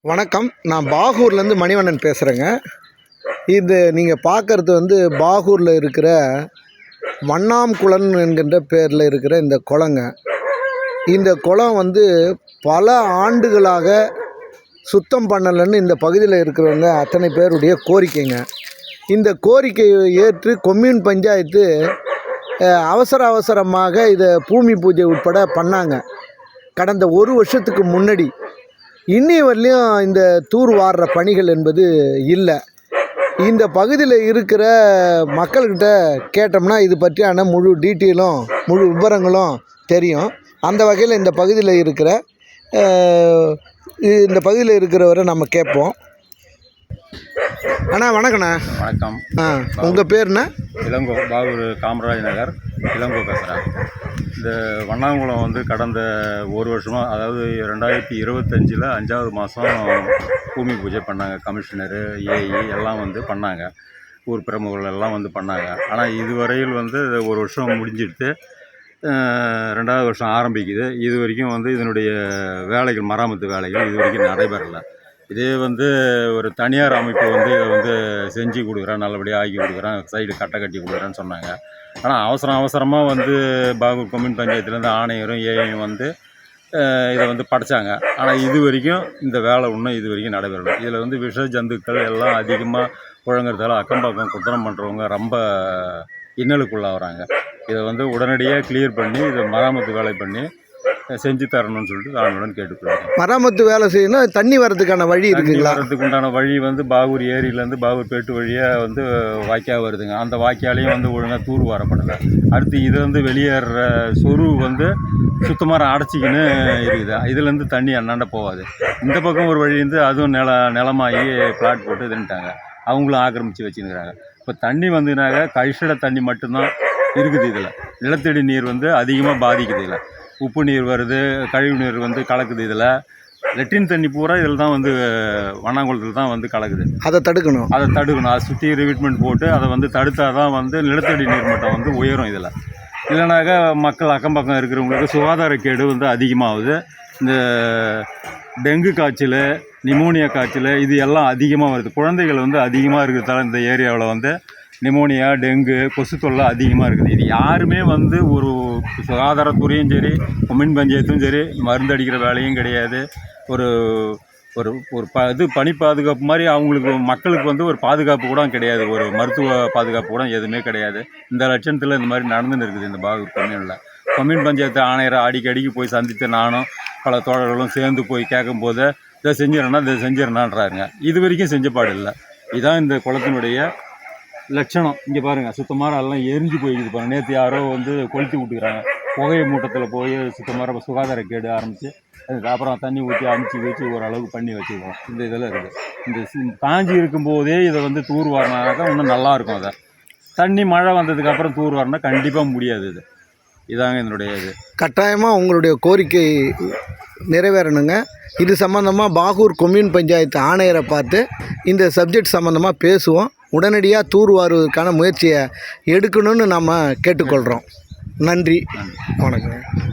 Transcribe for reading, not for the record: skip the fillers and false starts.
வணக்கம். நான் பாகூர்லேருந்து மணிவண்ணன் பேசுகிறேங்க. இது நீங்கள் பார்க்குறது பாகூரில் இருக்கிற வண்ணாம்குளம் என்கின்ற பேரில் இருக்கிற இந்த குளங்க. இந்த குளம் பல ஆண்டுகளாக சுத்தம் பண்ணலைன்னு இந்த பகுதியில் இருக்கிறவங்க அத்தனை பேருடைய கோரிக்கைங்க. இந்த கோரிக்கையை ஏற்று கொம்யூன் பஞ்சாயத்து அவசரமாக இதை பூமி பூஜை உட்பட பண்ணாங்க. கடந்த ஒரு வருஷத்துக்கு முன்னாடி இன்னி வரலையும் இந்த தூர் வாடுற பணிகள் என்பது இல்லை. இந்த பகுதியில் இருக்கிற மக்கள்கிட்ட கேட்டோம்னா இது பற்றியான முழு டீட்டெயிலும் முழு விவரங்களும் தெரியும். அந்த வகையில் இந்த பகுதியில் இருக்கிறவரை நம்ம கேட்போம். அண்ணா வணக்கண்ணா. வணக்கம். உங்கள் பேர்ண்ணா? இளங்கோ, பாகூர் காமராஜ் நகர், இளங்கோ பேசுகிறேன். இந்த வண்ணாங்குளம் கடந்த ஒரு வருஷமாக, அதாவது 2025 5வது மாதம் பூமி பூஜை பண்ணாங்க. கமிஷனரு, ஏஇ எல்லாம் பண்ணாங்க. ஊர் பிரமுகர்கள் எல்லாம் பண்ணாங்க. ஆனால் இதுவரையில் ஒரு வருஷம் முடிஞ்சிட்டு 2வது வருஷம் ஆரம்பிக்குது. இது வரைக்கும் இதனுடைய வேலைகள், மராமத்து வேலைகள் இது வரைக்கும் நடைபெறலை. இதே ஒரு தனியார் அமைப்பு இதை செஞ்சு கொடுக்குறேன், நல்லபடியாக ஆக்கி கொடுக்குறேன், சைடு கட்டை கட்டி கொடுக்குறேன்னு சொன்னாங்க. ஆனால் அவசரமாக பாகூர் கொம்யூன் பஞ்சாயத்துலேருந்து ஆணையரும் ஏஐயும் இதை படைச்சாங்க. ஆனால் இது வரைக்கும் இந்த வேலை இன்னும் இது வரைக்கும் நடைபெறலை. இதில் விஷ ஜந்துக்கள் எல்லாம் அதிகமாக புழங்குறதால அக்கம்பக்கம் குற்றம் பண்ணுறவங்க ரொம்ப இன்னலுக்குள்ளாகிறாங்க. இதை உடனடியாக கிளியர் பண்ணி இதை மராமத்து வேலை பண்ணி செஞ்சு தரணும்னு சொல்லிட்டு தாழ்மையுடன் கேட்டுக்கொள்கிறேன். மராமத்து வேலை செய்யணும். தண்ணி வரதுக்கான வழி இருக்குங்களா? வரதுக்கு உண்டான வழி பாகூர் ஏரியிலேருந்து பாகூர் பேட்டு வழியாக வாய்க்கா வருதுங்க. அந்த வாய்க்காலையும் ஒழுங்காக தூர் வரப்படலை. அடுத்து இது வெளியேற சொரு சுத்தமாக அடைச்சிக்கின்னு இருக்குது. இதுலேருந்து தண்ணி அண்ணாண்ட போகாது. இந்த பக்கம் ஒரு வழி அதுவும் நிலமாகி பிளாட் போட்டு இதுன்ட்டாங்க. அவங்களும் ஆக்கிரமித்து வச்சுருக்கிறாங்க. இப்போ தண்ணி கழிச்சட தண்ணி மட்டும்தான் இருக்குது. இதில் நிலத்தடி நீர் அதிகமாக பாதிக்குது. இதில் உப்பு நீர் வருது, கழிவு நீர் கலக்குது. இதில் லெட்டின் தண்ணி பூரா இதில் தான் வண்ணாங்குளத்தில் தான் கலக்குது. அதை தடுக்கணும். அதை சுற்றி ரிவிட்மெண்ட் போட்டு அதை தடுத்தால் தான் நிலத்தடி நீர் மட்டம் உயரும். இதில் இல்லைனாக்கா மக்கள் அக்கம்பக்கம் இருக்கிறவங்களுக்கு சுகாதாரக்கேடு அதிகமாகுது. இந்த டெங்கு காய்ச்சல், நிமோனியா காய்ச்சல் இது எல்லாம் அதிகமாக வருது. குழந்தைகள் அதிகமாக இருக்கிறதால இந்த ஏரியாவில் நிமோனியா, டெங்கு, கொசு தொல்லை அதிகமாக இருக்குது. இது யாருமே ஒரு சுகாதாரத்துறையும் சரி, கொம்யூன் பஞ்சாயத்தும் சரி, மருந்து அடிக்கிற வேலையும் கிடையாது. ஒரு ஒரு ஒரு பனி பாதுகாப்பு மாதிரி அவங்களுக்கு, மக்களுக்கு ஒரு பாதுகாப்பு கூட கிடையாது. ஒரு மருத்துவ பாதுகாப்பு கூட எதுவுமே கிடையாது. இந்த லட்சணத்தில் இந்த மாதிரி நடந்துன்னு இருக்குது இந்த பாகூர் கொம்யூனில். கொம்யூன் பஞ்சாயத்து ஆணையரை அடிக்கடிக்கு போய் சந்தித்து நானும் பல தோழர்களும் சேர்ந்து போய் கேட்கும்போது இதை செஞ்சிடறான்றாருங்க. இது வரைக்கும் செஞ்சப்பாடு இல்லை. இதுதான் இந்த குளத்தினுடைய லட்சணம். இங்கே பாருங்கள், சுத்தமாக எல்லாம் எரிஞ்சு போயிடுது பாருங்கள். நேற்று யாரோ கொளுத்தி விட்டுக்கிறாங்க. புகையை மூட்டத்தில் போய் சுத்தமாக சுகாதாரக்கேடு ஆரம்பித்து அதுக்கப்புறம் தண்ணி ஊற்றி அமுச்சு வச்சு ஓரளவுக்கு பண்ணி வச்சுருக்கோம். இந்த இதில் இருக்குது. இந்த காஞ்சி இருக்கும்போதே இதை தூர் வரனாக்கா இன்னும் நல்லாயிருக்கும். அதை தண்ணி மழை வந்ததுக்கப்புறம் தூர் வரனா கண்டிப்பாக முடியாது. இதாங்க என்னுடைய இது. கட்டாயமாக உங்களுடைய கோரிக்கை நிறைவேறணுங்க. இது சம்மந்தமாக பாகூர் கொம்யூன் பஞ்சாயத்து ஆணையரை பார்த்து இந்த சப்ஜெக்ட் சம்மந்தமாக பேசுவோம். உடனடியாக தூர் வாருவதற்கான முயற்சியை எடுக்கணும்னு நம்ம கேட்டுக்கொள்கிறோம். நன்றி, வணக்கம்.